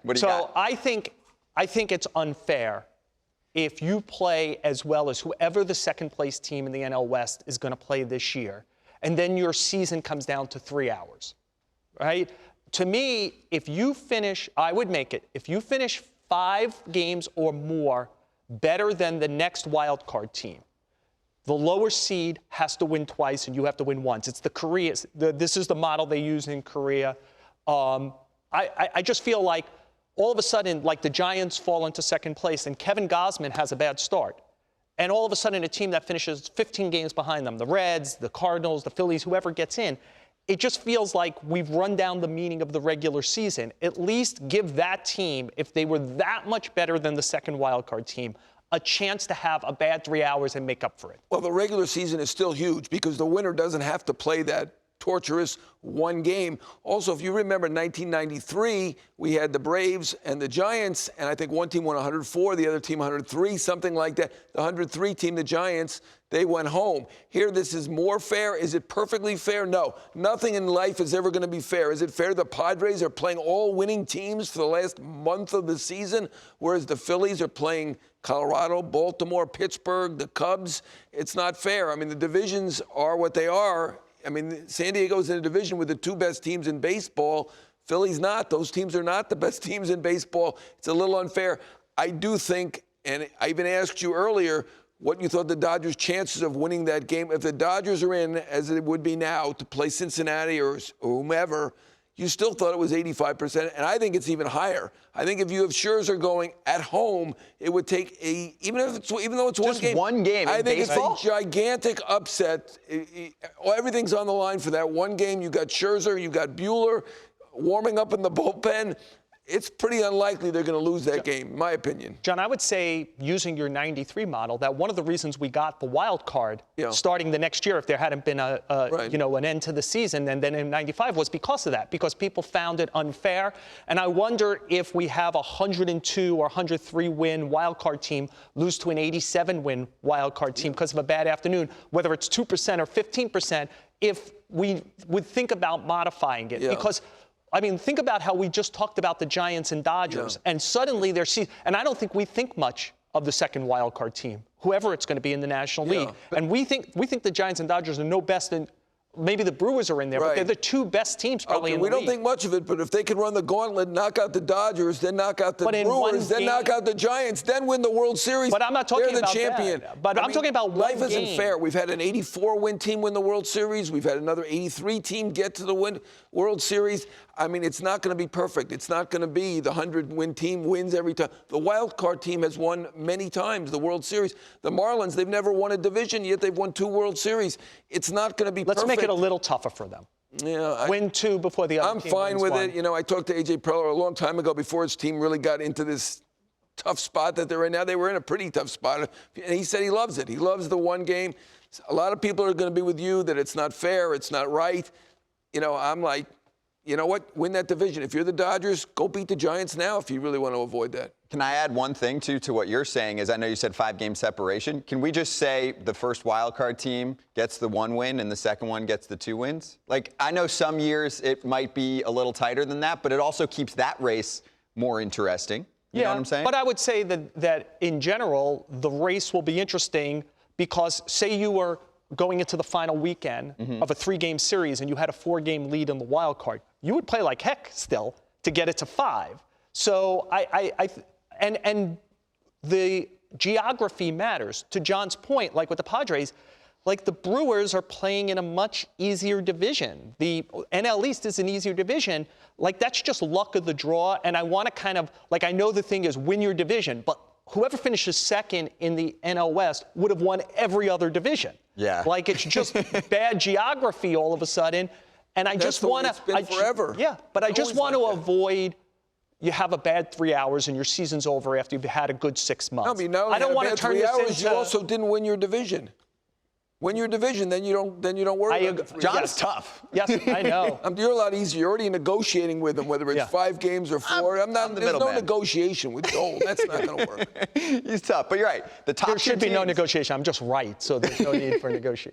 What do you got? I think it's unfair if you play as well as whoever the second-place team in the NL West is going to play this year, and then your season comes down to 3 hours, right? To me, if you finish, I would make it, if you finish 5 games or more better than the next wild card team, the lower seed has to win twice and you have to win once. It's this is the model they use in Korea. I just feel like all of a sudden, like the Giants fall into second place and Kevin Gausman has a bad start. And all of a sudden, a team that finishes 15 games behind them, the Reds, the Cardinals, the Phillies, whoever gets in, it just feels like we've run down the meaning of the regular season. At least give that team, if they were that much better than the second wildcard team, a chance to have a bad 3 hours and make up for it. Well, the regular season is still huge because the winner doesn't have to play that torturous one game. Also, if you remember 1993, we had the Braves and the Giants, and I think one team won 104, the other team 103, something like that. The 103 team, the Giants, they went home. Here, this is more fair. Is it perfectly fair? No. Nothing in life is ever going to be fair. Is it fair the Padres are playing all winning teams for the last month of the season, whereas the Phillies are playing Colorado, Baltimore, Pittsburgh, the Cubs? It's not fair. I mean, the divisions are what they are. I mean, San Diego's in a division with the 2 best teams in baseball. Philly's not. Those teams are not the best teams in baseball. It's a little unfair. I do think, and I even asked you earlier, what you thought the Dodgers' chances of winning that game. If the Dodgers are in, as it would be now, to play Cincinnati or whomever, you still thought it was 85%, and I think it's even higher. I think if you have Scherzer going at home, it would take even though it's just one game. I think baseball? It's a gigantic upset. Everything's on the line for that one game. You got Scherzer, you got Buehler warming up in the bullpen. It's pretty unlikely they're going to lose that game, in my opinion. John, I would say, using your 93 model, that one of the reasons we got the wild card starting the next year, if there hadn't been an end to the season, and then in 95 was because of that, because people found it unfair. And I wonder if we have a 102 or 103 win wild card team lose to an 87 win wild card team because of a bad afternoon, whether it's 2% or 15%, if we would think about modifying it. Because I mean, think about how we just talked about the Giants and Dodgers, and suddenly they're and I don't think we think much of the second wild card team, whoever it's going to be in the National League. And we think the Giants and Dodgers are no best in. Maybe the Brewers are in there, but they're the 2 best teams probably in the league. We don't think much of it, but if they can run the gauntlet, knock out the Dodgers, then knock out the Brewers, then knock out the Giants, then win the World Series, but I'm not talking they're the about champion. That. But I'm talking about life isn't fair. We've had an 84-win team win the World Series. We've had another 83 team get to the World Series. I mean, it's not going to be perfect. It's not going to be the 100-win team wins every time. The wild card team has won many times the World Series. The Marlins, they've never won a division, yet they've won 2 World Series. It's not going to be perfect. Let's make it a little tougher for them. Yeah, win 2 before the other I'm team fine with one. it. You know, I talked to A.J. Preller a long time ago before his team really got into this tough spot that they're in now. They were in a pretty tough spot. And he said he loves it. He loves the one game. A lot of people are going to be with you that it's not fair, it's not right. You know, I'm like, you know what? Win that division. If you're the Dodgers, go beat the Giants now if you really want to avoid that. Can I add one thing, too, to what you're saying? Is I know you said 5-game separation. Can we just say the first wild card team gets the 1 win and the second one gets the 2 wins? Like, I know some years it might be a little tighter than that, but it also keeps that race more interesting. You know what I'm saying? But I would say that in general, the race will be interesting because, say you were going into the final weekend of a 3-game series and you had a 4-game lead in the wild card, you would play like heck still to get it to 5. So and the geography matters. To John's point, like with the Padres, like the Brewers are playing in a much easier division. The NL East is an easier division. Like, that's just luck of the draw. And I want to kind of, like, I know the thing is win your division, but whoever finishes second in the NL West would have won every other division. Yeah. Like, it's just bad geography all of a sudden. And I just want to. It's been forever. Yeah, but I just want to like avoid. You have a bad 3 hours and your season's over after you've had a good 6 months. I mean, no, I don't want to turn 3 this hours. into. You also didn't win your division. Win your division, then you don't worry about it. John's tough. Yes, I know. You're a lot easier. You're already negotiating with them, whether it's 5 games or 4. There's no negotiation with Joel. That's not going to work. He's tough, but you're right. The top There should be no teams. negotiation. I'm just right, so there's no need for negotiation.